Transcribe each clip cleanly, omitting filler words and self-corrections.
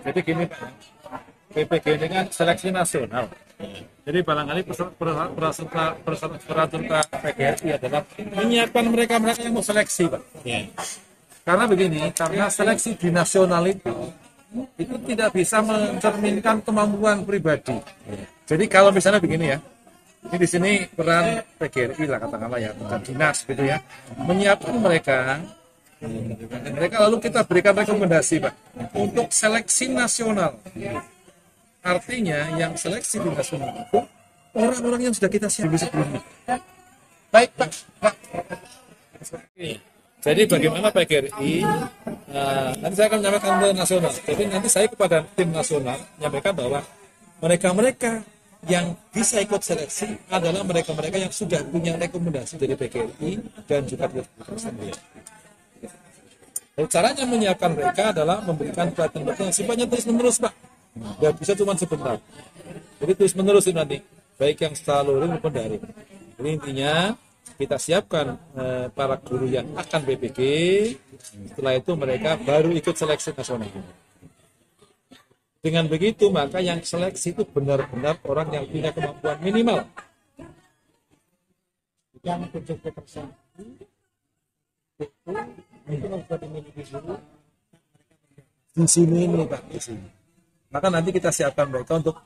Jadi gini Pak, PPG ini kan seleksi nasional. Jadi barangkali peraturan PGRI adalah menyiapkan mereka yang mau seleksi Pak. Karena begini, karena seleksi di nasional itu tidak bisa mencerminkan kemampuan pribadi. Jadi kalau misalnya begini ya, ini di sini peran PGRI lah katakanlah ya, dan dinas gitu ya, menyiapkan mereka lalu kita berikan rekomendasi Pak untuk seleksi nasional. Artinya yang seleksi di nasional itu orang-orang yang sudah kita siapkan sebelumnya. Baik Pak. Jadi bagaimana PGRI, nanti saya akan menyampaikan ke nasional. Jadi nanti saya kepada tim nasional menyampaikan bahwa mereka-mereka yang bisa ikut seleksi adalah mereka-mereka yang sudah punya rekomendasi dari PGRI dan juga dari sendiri. Dan caranya menyiapkan mereka adalah memberikan pelatihan yang sifatnya terus-menerus Pak. Nggak bisa cuma sebentar. Jadi terus-menerus itu nanti, baik yang secara luring maupun daring. Jadi intinya kita siapkan para guru yang akan PPG, setelah itu mereka baru ikut seleksi nasional. Dengan begitu maka yang seleksi itu benar-benar orang yang punya kemampuan minimal. Yang 70% itu harus dimiliki dulu di sini nih Pak, di sini. Maka nanti kita siapkan mereka untuk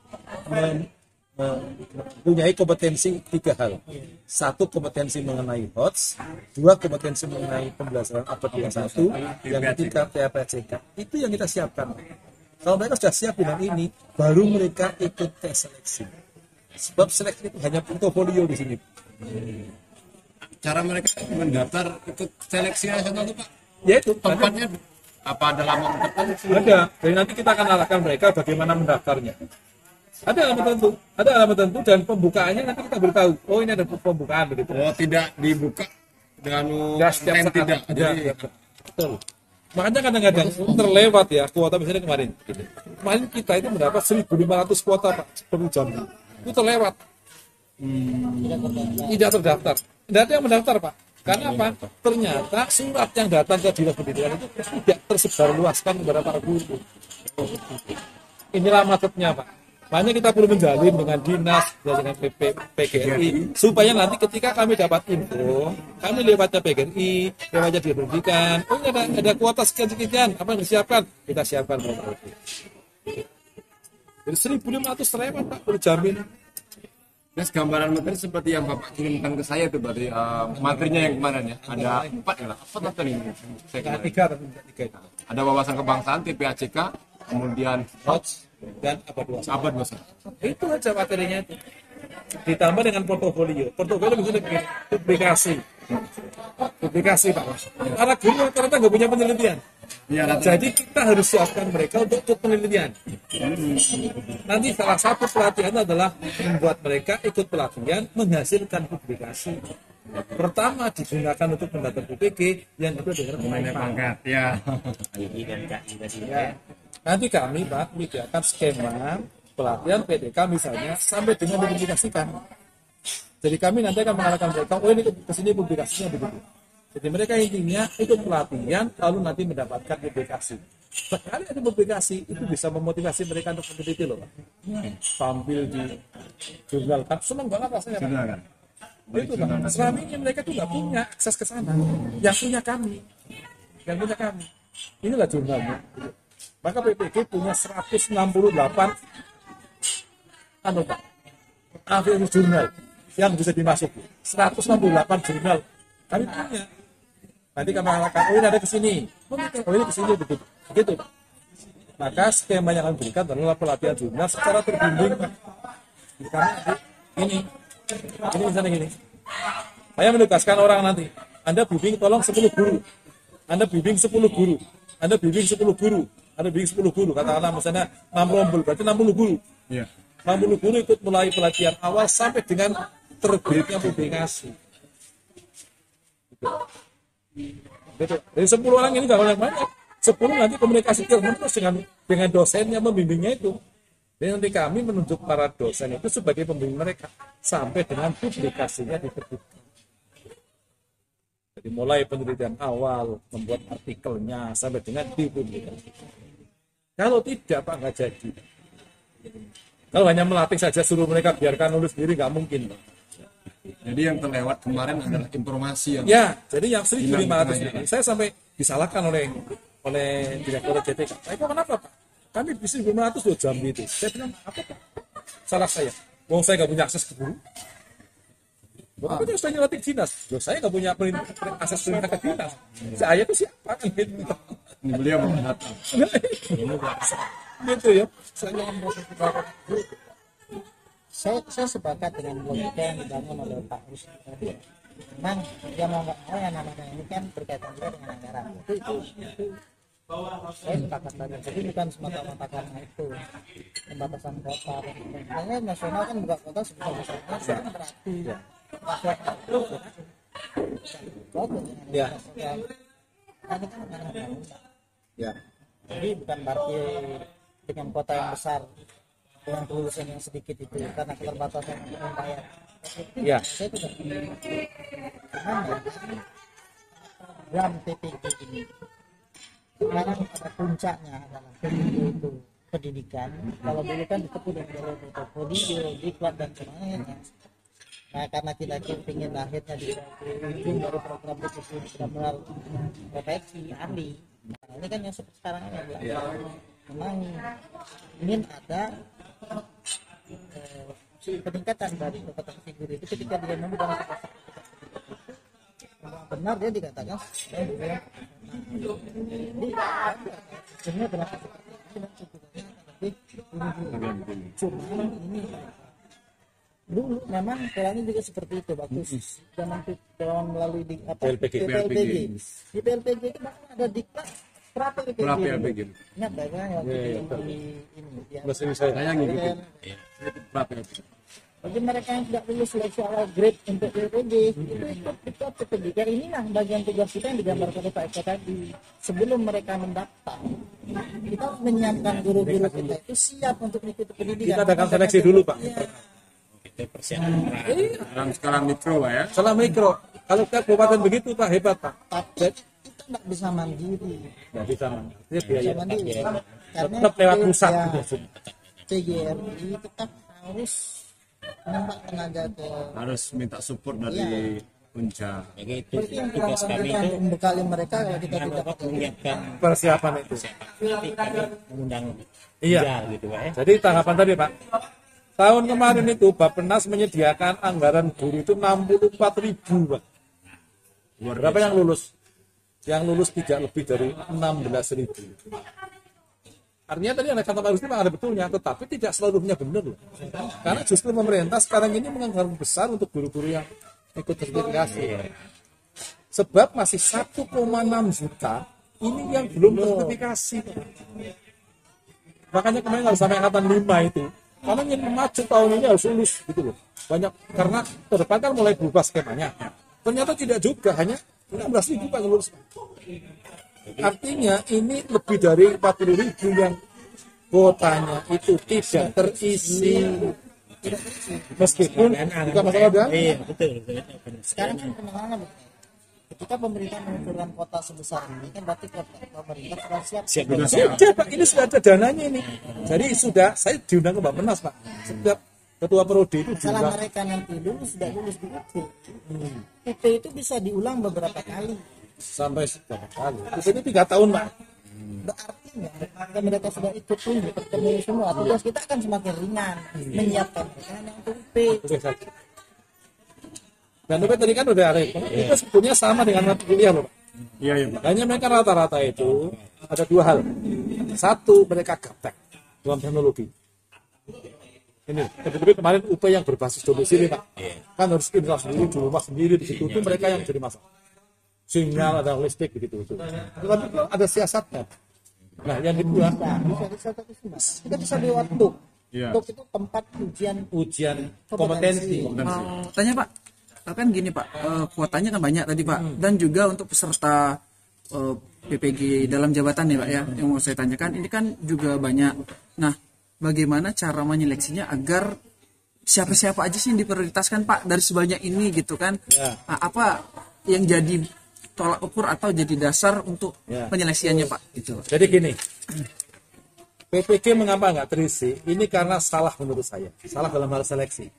mempunyai kompetensi 3 hal. 1 kompetensi mengenai HOTS, 2 kompetensi mengenai pembelajaran abad 21, yang ketiga TAPCK. Itu yang kita siapkan. Kalau mereka sudah siap dengan ini, baru mereka ikut tes seleksi. Sebab seleksi itu hanya portofolio di sini. Cara mereka mendaftar ikut seleksi nasional itu Pak? Ya itu tempatnya apa ada alamat tertentu? Ada. Jadi nanti kita akan arahkan mereka bagaimana mendaftarnya. Ada alamat tertentu dan pembukaannya nanti kita beritahu. Oh ini ada pembukaan begitu. Oh tidak dibuka dengan setiap saat tidak. Jadi, betul. Makanya kadang-kadang terlewat ya kuota misalnya kemarin. Kemarin kita itu mendapat 1.500 kuota Pak per jam. Itu terlewat. Tidak terdaftar. Tidak ada yang mendaftar Pak. Karena apa? Ternyata surat yang datang ke dinas pendidikan itu tidak tersebar luaskan kepada para guru. Inilah maksudnya Pak. Makanya kita perlu menjalin dengan dinas, dengan PGRI, supaya nanti ketika kami dapat info, kami lewatnya PGRI, lewatnya dinas pendidikan, oh ini ada kuota sekian-sekian, apa yang disiapkan? Kita siapkan. Jadi 1.500 terlewat Pak, perlu jamin. Terus gambaran materi seperti yang Bapak kirimkan ke saya itu berarti materinya yang kemarin ya. Ada 4 ya lah. Apa tadi? Tiga. Ada wawasan kebangsaan, TPACK, kemudian HOTS dan abad 21. Itu aja materinya itu. Ditambah dengan portofolio. Portofolio misalnya publikasi Pak. Para guru ternyata nggak punya penelitian. Ya, jadi kita harus siapkan mereka untuk ikut penelitian. Nanti salah satu pelatihan adalah membuat mereka ikut pelatihan menghasilkan publikasi. Pertama digunakan untuk mendaftar PPG, yang kedua dengan pangkat. Ya. Nanti kami Pak menyediakan skema pelatihan PDK misalnya sampai dengan dipublikasikan. Jadi kami nanti akan mengarahkan mereka, oh ini kesini publikasinya begitu. Jadi mereka intinya ikut pelatihan lalu nanti mendapatkan publikasi. Sekali ada publikasi itu bisa memotivasi mereka untuk meneliti loh Pak. Tampil di jurnal kan senang banget rasanya Pak. Itu Pak. Selama ini mereka tuh nggak punya akses ke sana. Yang punya kami. Inilah jurnalnya. Maka PPG punya 168 Pak. Akhir jurnal yang bisa dimasuki. 168 jurnal kami punya. Nanti kami akan oh ini ada ke sini. Oh ini ke sini begitu. Maka skema yang akan diberikan adalah pelatihan jurnal secara terbimbing. Karena ini misalnya gini. Saya menugaskan orang nanti. Anda bimbing tolong 10 guru. Anda bimbing 10 guru. Anda bimbing 10 guru. Anda bimbing 10 guru. Katakanlah misalnya 6 rombel, berarti 60 guru. Iya. 60 guru ikut mulai pelatihan awal sampai dengan terbitnya publikasi. Betul. Dari 10 orang ini nggak banyak. 10 nanti komunikasi terus dengan dosennya membimbingnya itu. Dan nanti kami menunjuk para dosen itu sebagai pembimbing mereka sampai dengan publikasinya diterbitkan. Jadi dimulai penelitian awal, membuat artikelnya sampai dengan dipublikasi. Kalau tidak Pak, nggak jadi. Kalau hanya melatih saja suruh mereka biarkan nulis sendiri, nggak mungkin Pak. Jadi yang terlewat kemarin adalah informasi yang Ya, jadi yang hilang 1.500 di ini saya sampai disalahkan oleh Direktur JTK. Nah, itu kenapa Pak? Kami bisa 1.500 loh jam itu. Saya bilang, apa Pak? Salah saya. Wong saya nggak punya akses ke guru. Bapak itu sudah nyeletik dinas. Loh, saya nggak punya akses perintah ke dinas. Saya itu siapa kan gitu. ini beliau mau datang. Gitu ya. Saya sepakat dengan logika yang dibangun oleh Pak Rus. Memang dia mau nggak mau yang namanya ini kan berkaitan juga dengan anggaran. Itu saya sepakat banget. Jadi bukan semata-mata karena itu pembatasan kota. Sebenarnya nasional kan buka kota sebesar-besarnya kan berarti Ya. Ini kan undang-undang. Ya. Jadi bukan berarti dengan kota yang besar dengan kelulusan yang sedikit itu karena keterbatasan untuk membayar. Ya. Saya tidak cuman ya program PPG ini sekarang pada puncaknya adalah PPG itu pendidikan. Kalau dulu kan ditepu dengan video, diklat dan sebagainya. Nah karena kita ingin akhirnya di ujung dari program PPG benar-benar profesi ahli. Nah, ini kan yang sekarang ini memang ingin ada peningkatan dari kompetensi guru itu ketika dia memegang benar dia dikatakan jadi sebenarnya berapa cuma ini dulu memang polanya juga seperti itu bagus zaman melalui di PLPG. Di PLPG itu bahkan ada diklat pra PLPG. Ingat kan waktu di ini ya. Saya ngikutin. Bagi mereka yang tidak lulus seleksi awal grade untuk PLPG itu ikut PPG. Karena inilah bagian tugas kita yang digambarkan oleh Pak Eko tadi. Sebelum mereka mendaftar, kita harus menyiapkan guru-guru kita itu siap untuk mengikuti pendidikan. Kita adakan seleksi dulu Pak. Dalam skala mikro Pak ya. Salah mikro. Kalau kabupaten begitu Pak, hebat Pak. Tapi kita tidak bisa mandiri. Nggak bisa Dia Bisa biaya. mandiri. Karena Tetap lewat pusat. ya, PGRI tetap harus menambah tenaga ke Harus minta support dari Unja. Begitu seperti yang telah tugas kami kita itu membekali mereka kalau kita tidak menyiapkan Persiapan itu. mengundang Iya. dia gitu Pak ya. Jadi tanggapan tadi Pak. Tahun kemarin itu Bappenas menyediakan anggaran guru itu 64.000 Pak. Berapa yang lulus? Yang lulus tidak lebih dari 16.000. Artinya tadi ada kata Pak Rusdi ada betulnya, tetapi tidak seluruhnya benar loh. Karena justru pemerintah sekarang ini menganggarkan besar untuk guru-guru yang ikut sertifikasi. Sebab masih 1,6 juta ini yang belum sertifikasi. Makanya kemarin harus sampai angkatan 5 itu. Karena yang maju tahun ini harus lulus gitu loh. Banyak karena ke depan kan mulai berubah skemanya. Ternyata tidak juga, hanya 16.000 Pak yang lulus. Artinya ini lebih dari 40.000 yang kuotanya itu tidak terisi. Meskipun bukan masalah dan Iya betul. sekarang kan penanganan ketika pemerintah mengumpulkan kota sebesar ini kan berarti pemerintah sudah siap. sudah Pak, ini sudah ada dananya ini. Jadi sudah saya diundang ke Bappenas Pak. Setiap ketua Prodi itu Salah diundang. mereka nanti dulu sudah lulus di UP. UP itu bisa diulang beberapa kali. Sampai berapa kali? Itu 3 tahun Pak. Berarti kalau mereka sudah ikut pun bertemu semua tugas kita akan semakin ringan menyiapkan mereka yang untuk UP. Oke saja. Dan UP tadi kan udah ada itu sebetulnya sama dengan mata kuliah loh Pak. Iya iya Pak. Hanya mereka rata-rata itu ada 2 hal. Satu, mereka gaptek dalam teknologi. Ini, tapi kemarin UP yang berbasis domisili Pak. Kan harus infra sendiri, di rumah sendiri, di situ itu mereka yang jadi masalah. Sinyal, ada listrik begitu. Tetapi itu ada siasatnya. Nah, yang kedua, Kita bisa lewat TUK. Iya. TUK itu tempat ujian kompetensi. Tanya Pak, kan gini Pak, kuotanya kan banyak tadi Pak, dan juga untuk peserta PPG dalam jabatan nih Pak ya, yang mau saya tanyakan ini kan juga banyak. Nah, bagaimana cara menyeleksinya agar siapa-siapa aja sih yang diprioritaskan Pak dari sebanyak ini gitu kan? Ya. Nah, apa yang jadi tolak ukur atau jadi dasar untuk Ya. penyeleksiannya Pak. Gitu. Jadi gini, PPG mengapa nggak terisi? Ini karena salah menurut saya, salah dalam hal seleksi.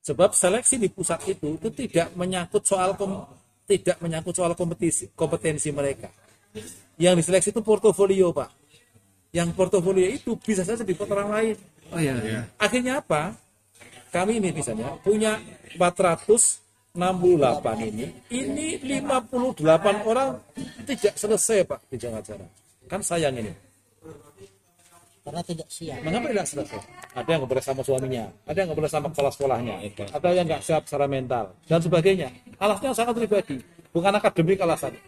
Sebab seleksi di pusat itu tidak menyangkut soal kompetensi mereka. Yang diseleksi itu portofolio Pak. Yang portofolio itu bisa saja dibuat orang lain. Oh iya. Akhirnya apa? Kami ini misalnya punya 468 ini 58 orang tidak selesai Pak di Jakarta. Kan sayang ini. Karena tidak siap. Mengapa tidak selesai? Ada yang nggak boleh sama suaminya, ada yang nggak boleh sama kepala sekolahnya, ada yang nggak siap secara mental dan sebagainya. Alasannya sangat pribadi, bukan akademik alasan.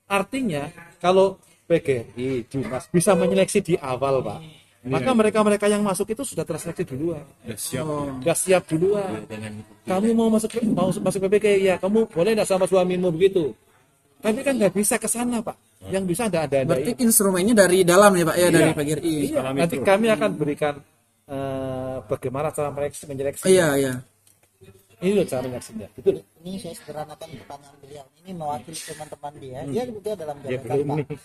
Artinya kalau PGRI Dinas bisa menyeleksi di awal Pak, maka mereka-mereka yang masuk itu sudah terseleksi duluan, sudah siap duluan. Kamu mau masuk PPG ya, kamu boleh nggak sama suamimu begitu. Tapi kan nggak bisa ke sana Pak. Yang bisa ada Berarti instrumennya dari dalam ya Pak ya, dari PGRI. Iya, nanti kami akan berikan bagaimana cara menyeleksi. Iya. Ini loh cara menyeleksinya. Gitu loh. Ini saya sederhanakan pertanyaan beliau. Ini mewakili teman-teman dia. Dia juga dalam jabatan Pak.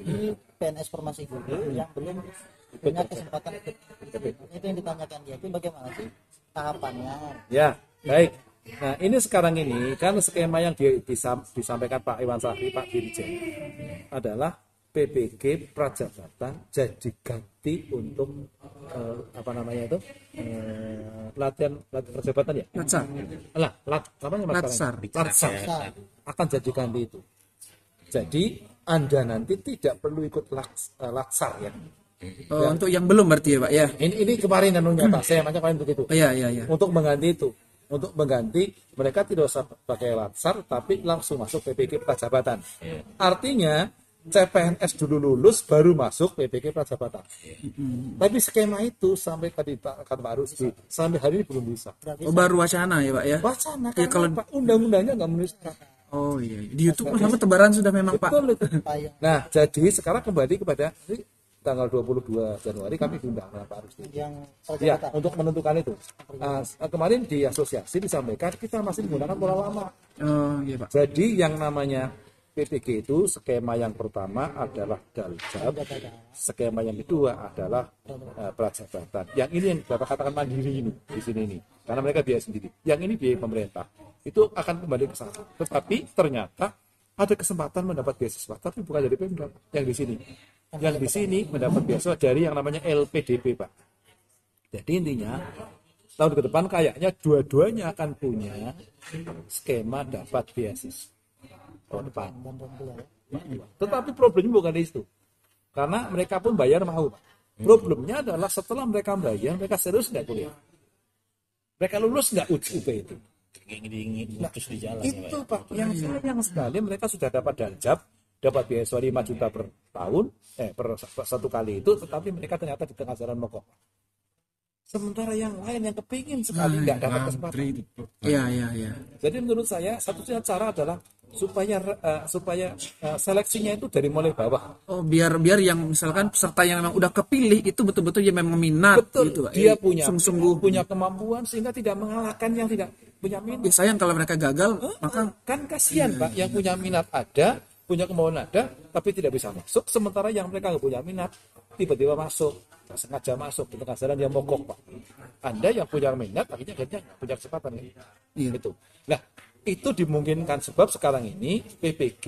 Ini PNS Formasi Guru yang belum punya kesempatan ikut. Itu yang ditanyakan dia. Itu bagaimana sih tahapannya? Ya, baik. Nah, ini sekarang ini kan skema yang disampaikan Pak Iwan Sahri, Pak Dirjen adalah PPG Prajabatan jadi ganti untuk latihan perjabatan ya. Latsar. Latsar akan jadi ganti itu. Jadi Anda nanti tidak perlu ikut latsar ya. Untuk yang belum berarti ya Pak ya. Ini kemarin anunya Pak, saya macam kemarin begitu. Iya. Untuk mengganti itu. Untuk mengganti mereka tidak usah pakai latsar tapi langsung masuk PPG Prajabatan. Artinya CPNS dulu lulus baru masuk PPG Prajabatan. Tapi skema itu sampai tadi Pak Rusdi sampai hari ini belum bisa. Baru wacana ya Pak ya. Wacana Ya, kalau Pak undang-undangnya nggak menuliskan. Oh iya. Di YouTube sama tebaran sudah memang Pak. Betul itu. Nah, jadi sekarang kembali kepada tanggal 22 Januari kami diundang oleh Pak Rusdi. Yang Ya, untuk menentukan itu. Kemarin di asosiasi disampaikan kita masih menggunakan pola lama. Oh iya Pak. Jadi yang namanya PPG itu skema yang pertama adalah daljab, skema yang kedua adalah prajabatan. Yang ini yang Bapak katakan mandiri ini di sini ini, karena mereka biaya sendiri. Yang ini biaya pemerintah. Itu akan kembali ke sana. Tetapi ternyata ada kesempatan mendapat beasiswa, tapi bukan dari Pemda. Yang di sini, mendapat beasiswa dari yang namanya LPDP Pak. Jadi intinya tahun ke depan kayaknya dua-duanya akan punya skema dapat beasiswa tahun depan. Tetapi problemnya bukan di situ. Karena mereka pun bayar mau. Problemnya adalah setelah mereka bayar, mereka serius nggak kuliah. Mereka lulus nggak UP itu. Putus di jalan Itu Pak, yang sayang sekali mereka sudah dapat daljab, dapat beasiswa 5 juta per tahun, per satu kali itu, tetapi mereka ternyata di tengah jalan mogok. Sementara yang lain yang kepingin sekali nggak dapat kesempatan. Iya. Jadi menurut saya satu-satunya cara adalah supaya seleksinya itu dari mulai bawah. Oh biar yang misalkan peserta yang memang udah kepilih itu betul-betul dia memang minat. Betul, gitu Pak. dia punya sungguh-sungguh. punya kemampuan sehingga tidak mengalahkan yang tidak punya minat. Ya, sayang kalau mereka gagal, maka Kan kasihan Pak, yang punya minat ada, punya kemauan ada, tapi tidak bisa masuk. Sementara yang mereka nggak punya minat tiba-tiba masuk, nggak sengaja masuk di tengah jalan dia mogok Pak. Anda yang punya minat akhirnya nggak punya kesempatan kan? Iya. Itu. Nah, itu dimungkinkan sebab sekarang ini PPG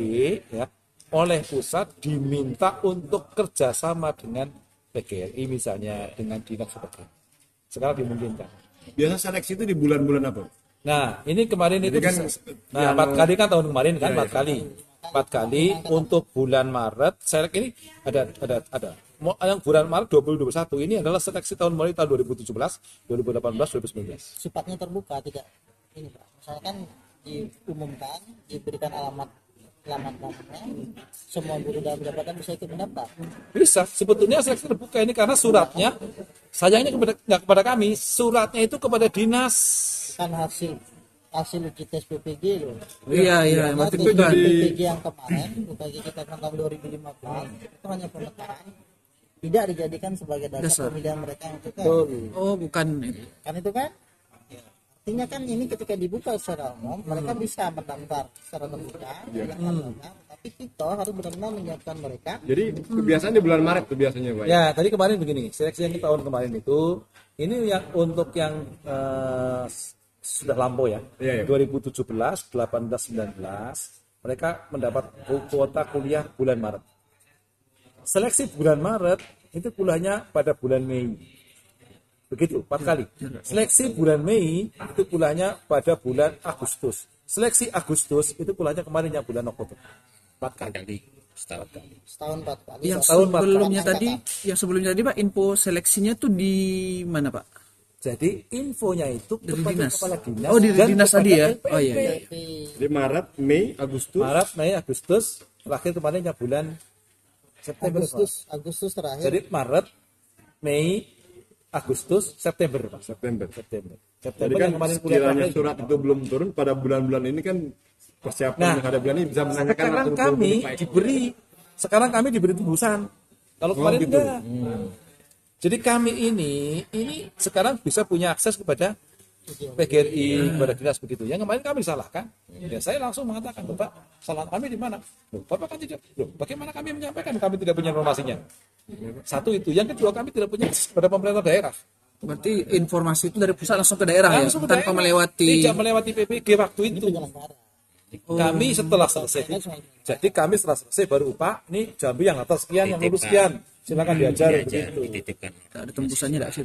ya oleh pusat diminta untuk kerjasama dengan PGRI misalnya dengan dinas sebagainya. Sekarang dimungkinkan. Biasa seleksi itu di bulan-bulan apa? Nah, ini kemarin itu kan nah, 4 kali kan tahun kemarin kan 4 kali. 4 kali untuk bulan Maret. Selek ini ada. Yang bulan Maret 2021 ini adalah seleksi tahun mulai tahun 2017, 2018, 2019. sifatnya terbuka, tidak ini Pak. Misalkan diumumkan, diberikan alamatnya, semua guru dalam jabatan bisa ikut mendaftar. Bisa, sebetulnya seleksi terbuka ini karena suratnya sayangnya nggak kepada kami, suratnya itu kepada dinas. Kan hasil uji tes PPG loh. iya. Karena Berarti tes itu PPG yang kemarin, PPG kita kan tahun 2015 itu hanya pemetaan, tidak dijadikan sebagai dasar Dasar. pemilihan mereka yang itu kan. Oh bukan. Kan itu kan? artinya kan ini ketika dibuka secara umum mereka bisa mendaftar secara terbuka, tapi kita harus benar-benar menyiapkan mereka. Jadi kebiasaan di bulan Maret tuh biasanya Pak. Ya, tadi kemarin begini, seleksi yang tahun kemarin itu, ini yang untuk yang sudah lampau ya, Iya, iya. 2017, 18, 19, mereka mendapat kuota kuliah bulan Maret. Seleksi bulan Maret itu kuliahnya pada bulan Mei. Begitu, 4 kali. Seleksi bulan Mei itu kuliahnya pada bulan Agustus. Seleksi Agustus itu kuliahnya kemarin yang bulan Oktober. 4 kali. Setahun. Setahun 4 kali. Yang tahun empat sebelumnya kali. tadi, yang sebelumnya tadi Pak, info seleksinya tuh di mana Pak? Jadi infonya itu Dari kepada dinas. kepala dinas. Oh, di dan dinas kepada tadi ya? LPMP. Oh iya, iya. Di Maret, Mei, Agustus. Maret, Mei, Agustus, terakhir kemarin yang bulan September. Agustus terakhir. Jadi Maret, Mei, Agustus, September, Pak. September. September. Jadi September kan yang kemarin kuliah sekiranya terakhir. surat itu belum turun pada bulan-bulan ini kan persiapan Nah, menghadapi bulan ini bisa menanyakan Sekarang langsung ke kami Pak. diberi tembusan. Kalau kemarin gitu. enggak. Jadi kami ini sekarang bisa punya akses kepada PGRI, kepada dinas begitu. Yang kemarin kami disalahkan. Ya saya langsung mengatakan, Bapak, salah kami di mana? Loh, Bapak kan tidak. Loh, bagaimana kami menyampaikan? Kami tidak punya informasinya. Satu itu. Yang kedua, kami tidak punya akses kepada pemerintah daerah. Berarti informasi itu dari pusat langsung ke daerah ya, Langsung ke tanpa daerah. melewati. Tidak melewati PPG waktu itu. Kami setelah selesai. Jadi kami setelah selesai baru Pak, ini Jambi yang atas sekian, yang lulus sekian. Silakan diajar begitu. Dititipkan. Ada tembusannya tidak sih?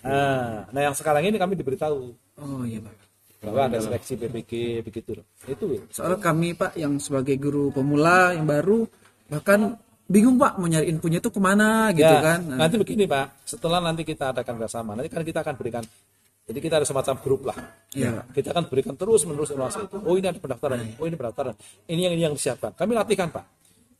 Nah, yang sekarang ini kami diberitahu Oh iya Pak. bahwa ada seleksi PPG begitu loh. Itu. Soalnya kami Pak yang sebagai guru pemula yang baru bahkan bingung Pak mau nyari infonya itu kemana gitu Ya, kan. Nah, nanti begini Pak, setelah nanti kita adakan bersama, nanti kan kita akan berikan. Jadi kita ada semacam grup lah. Iya. Kita akan berikan terus menerus informasi itu. Oh ini ada pendaftaran, oh ini pendaftaran. Ini yang disiapkan. Kami latihkan Pak.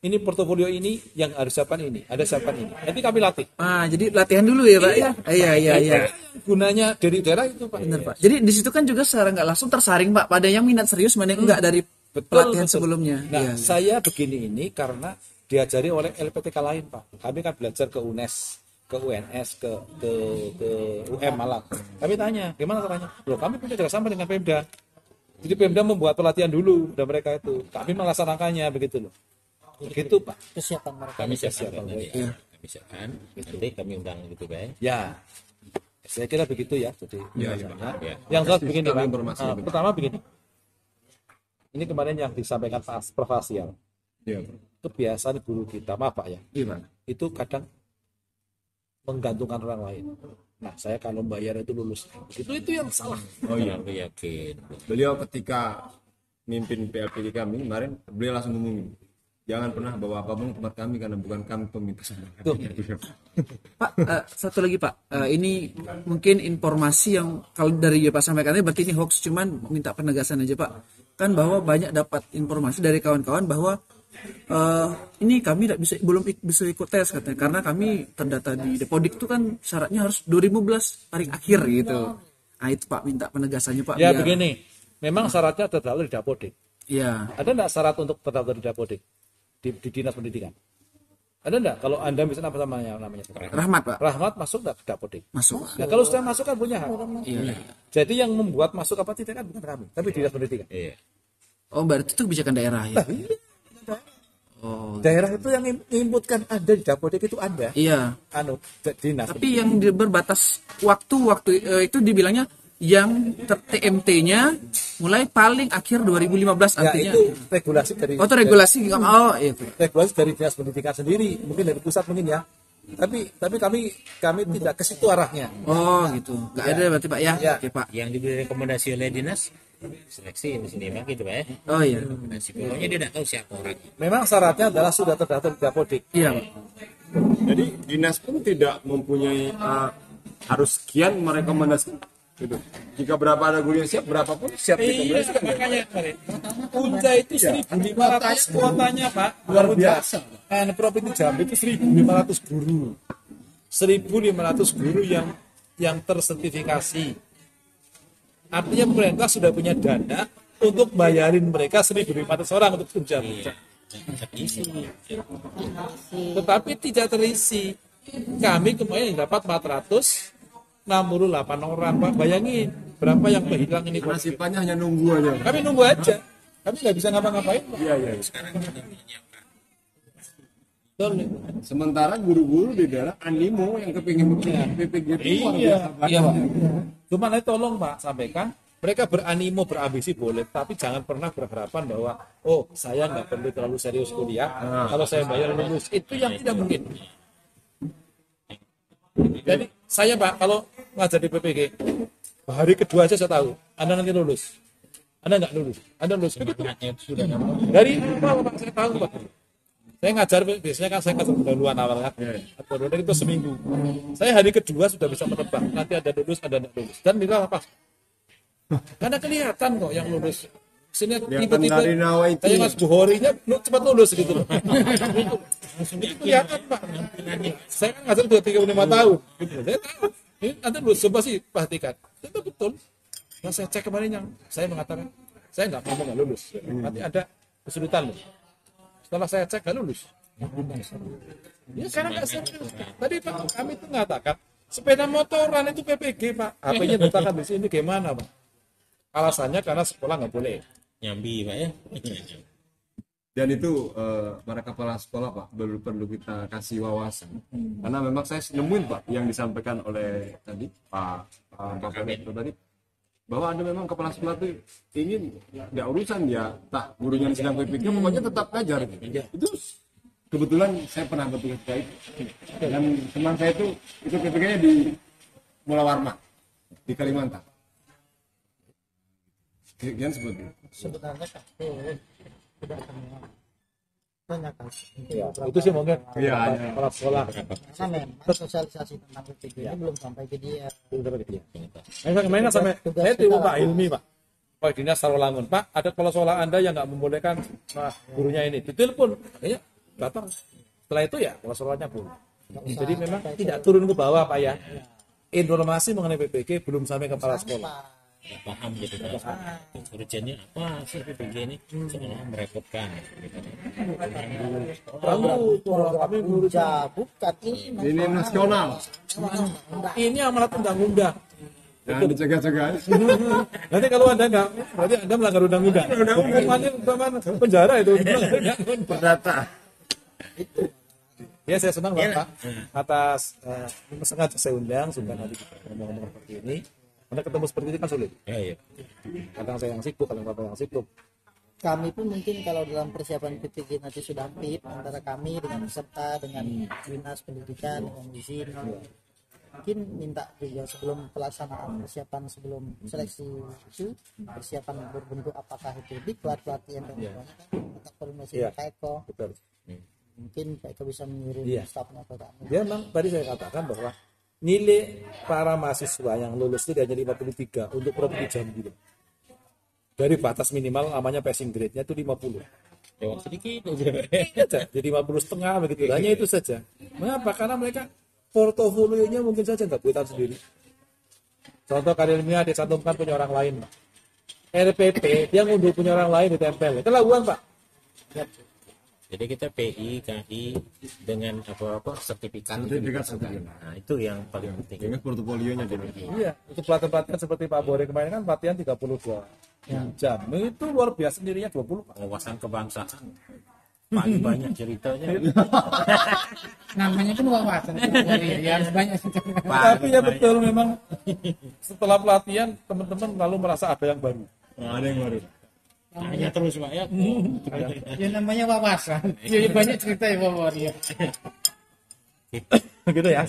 Ini portofolio ini yang harus siapkan ini, ada siapkan ini. Nanti kami latih. jadi latihan dulu ya Pak ya. Iya. Gunanya dari daerah itu Pak. Benar Pak. Jadi di situ kan juga secara nggak langsung tersaring Pak pada yang minat serius mana yang enggak dari pelatihan sebelumnya. Nah, Iya. saya begini ini karena diajari oleh LPTK lain Pak. Kami kan belajar ke UNES, ke UNS, ke UM Malang. Kami tanya, gimana caranya? Loh, kami punya kerjasama dengan Pemda. Jadi Pemda membuat pelatihan dulu dan mereka itu. Kami melaksanakannya begitu loh. Begitu Pak. Kesiapan mereka. Kami siapkan nanti. Kami siapkan. Nanti kami undang gitu Pak. Ya. Saya kira begitu ya. Jadi Ya. yang jelas begini Kami Pak. informasi lebih. Pertama begini. Ini kemarin yang disampaikan Pak Prof. Asial. Iya. Kebiasaan guru kita, maaf Pak ya. Iya Pak. Itu kadang menggantungkan orang lain. Nah, saya kalau bayar itu lulus. Itu yang salah. Oh iya. Aku yakin. Beliau ketika mimpin PLPG kami kemarin, beliau langsung ngomongin, jangan pernah bawa apapun ke tempat kami karena bukan kami peminta sumbangan. Tuh. Pak, satu lagi Pak, ini mungkin informasi yang kalau dari Pak sampaikan tadi berarti ini hoax, cuman minta penegasan aja Pak. Kan bahwa banyak dapat informasi dari kawan-kawan bahwa ini kami belum bisa ikut tes katanya karena kami terdata di Depodik itu kan syaratnya harus 2015 paling akhir gitu. Nah itu Pak minta penegasannya Pak. Ya biar- begini, memang syaratnya terdaftar di Dapodik. Iya. Ada enggak syarat untuk terdaftar di Dapodik? Di Dinas Pendidikan? Ada enggak? Kalau Anda misalnya apa namanya? Rahmat Pak, Rahmat masuk enggak ke Dapodik? masuk. Nah, kalau sudah masuk kan punya hak. Iya. Jadi yang membuat masuk apa tidak kan bukan kami, tapi Dinas Pendidikan. Iya. Oh berarti itu kebijakan daerah ya. Oh Daerah itu yang inputkan Anda di Dapodik itu Anda. iya. Dinas. Tapi yang berbatas waktu itu dibilangnya yang TMT-nya mulai paling akhir 2015 Ya artinya. itu regulasi dari Oh itu regulasi oh iya. regulasi dari Dinas Pendidikan sendiri, mungkin dari pusat mungkin ya. Tapi kami tidak ke situ arahnya. Oh gitu. Enggak ada berarti Pak ya. Ya. Oke Pak. Yang diberi rekomendasi oleh dinas seleksi di sini Pak gitu Pak ya. Oh iya. Rekomendasi. Pokoknya dia tidak tahu siapa orang. Memang syaratnya adalah sudah terdaftar di Dapodik. Iya Pak. Jadi dinas pun tidak mempunyai harus sekian merekomendasikan. Gitu. Jika berapa ada guru yang siap, berapa pun siap direkomendasikan. Makanya Punca itu 1.500 kuotanya Pak, luar biasa. Provinsi Jambi itu 1.500 guru. 1.500 guru yang tersertifikasi. Artinya pemerintah sudah punya dana untuk bayarin mereka 1.500 orang untuk tunjang. Terisi. Tetapi tidak terisi. Kami kemarin dapat 468 orang Pak, bayangin. berapa yang kehilang ini. Nasibnya hanya nunggu aja. Kami nunggu aja, kami nggak bisa ngapa-ngapain. Iya, iya. Betul. Sementara guru-guru di daerah animo yang kepingin PPG itu luar Iya, biasa iya Pak. banyak. Cuman tolong Pak sampaikan, mereka beranimo, berambisi boleh, tapi jangan pernah berharapan bahwa oh saya nggak perlu terlalu serius kuliah, kalau saya bayar lulus, itu yang tidak mungkin. Jadi saya Pak kalau ngajar di PPG, hari kedua aja saya tahu, Anda nanti lulus, Anda nggak lulus, Anda lulus, begitu. Dari awal Pak saya tahu Pak. Saya ngajar biasanya kan saya ngajar pendahuluan awalnya, pendahuluan itu seminggu. Saya hari kedua sudah bisa menebak nanti ada lulus, ada tidak lulus, dan bila apa? Karena kelihatan kok yang lulus. Sini tiba-tiba dari Nawaiti. kayak Mas Johorinya cepat lulus gitu loh. Itu kelihatan Pak. Saya kan ngajar sudah 35 tahun. Gitu. Saya tahu. Ini nanti lulus coba sih perhatikan. Itu betul. Nah, saya cek kemarin yang saya mengatakan saya nggak ngomong nggak lulus. Nanti ada kesulitan loh. Setelah saya cek nggak lulus. Ya karena nggak serius. Tadi Pak kami itu mengatakan sepeda motoran itu PPG Pak. HP-nya diletakkan di sini gimana Pak? Alasannya karena sekolah nggak boleh. Nyambi Pak ya. Dan itu para kepala sekolah Pak perlu kita kasih wawasan. Karena memang saya nemuin Pak yang disampaikan oleh tadi Pak Direktur tadi bahwa ada memang kepala sekolah itu ingin nggak urusan ya tak gurunya sedang PPG pokoknya tetap ngajar. Itu kebetulan saya pernah bertugas kayak itu. Dan teman saya itu PPG-nya di Mula Warna di Kalimantan. Kemudian seperti itu. Sebenarnya KP tidak semua banyak kasus. Ya, itu sih mungkin Iya, kepala sekolah. Karena memang sosialisasi tentang PPG ini belum sampai ke dia. Saya kemarin sampai saya tiba Pak Hilmi Pak. Pak Dinas Sarolangun Pak, ada kepala sekolah Anda yang nggak membolehkan gurunya ini. Ditelepon, ya datang. Setelah itu ya kepala sekolahnya pun. Jadi memang tidak turun ke bawah Pak ya. Informasi mengenai PPG belum sampai ke kepala sekolah. Nggak paham gitu Pak. Urgennya apa sih PPG ini? Sebenarnya merepotkan. Lalu kami guru Bukan Ini nasional. ini amanat undang-undang. Jangan dicegah-cegah. Nanti kalau Anda nggak, berarti Anda melanggar undang-undang. Hukumannya penjara itu. Perdata. Ya saya senang Bapak atas sengaja saya undang supaya nanti kita ngomong-ngomong seperti ini. Anda ketemu seperti ini kan sulit. Iya. Kadang saya yang sibuk, kadang Bapak yang sibuk. kami pun mungkin kalau dalam persiapan PPG nanti sudah aktif antara kami dengan peserta dengan dinas pendidikan dengan izin mungkin minta juga sebelum pelaksanaan persiapan sebelum seleksi itu persiapan berbentuk apakah itu di pelatihan dan atau koordinasi Pak Eko Betul. mungkin Pak Eko bisa mengirim stafnya ke kami. Ya memang tadi saya katakan bahwa nilai para mahasiswa yang lulus itu hanya 53 untuk provinsi Jambi. Dari batas minimal namanya passing grade-nya itu 50. Sedikit Aja. Jadi 50,5 begitu. Hanya itu saja. Mengapa? Karena mereka portofolionya mungkin saja nggak buatan sendiri. Contoh karya ilmiah dicantumkan punya orang lain, Pak. RPP dia ngunduh punya orang lain ditempel. Kelahuan, Pak. Jadi kita PI, KI dengan apa sertifikat. Nah, itu yang paling penting. Ini portofolionya jadi. Iya, itu pelatihan-pelatihan seperti Pak Bore kemarin kan pelatihan 32 jam. Itu luar biasa sendirinya 20, Pak. Wawasan kebangsaan. Paling banyak ceritanya. Namanya pun wawasan ya harus banyak Tapi ya betul memang setelah pelatihan teman-teman lalu merasa ada yang baru. Ada yang baru. Hanya terus Pak ya. ya namanya wawasan ya banyak cerita ya Pak Waria Gitu ya.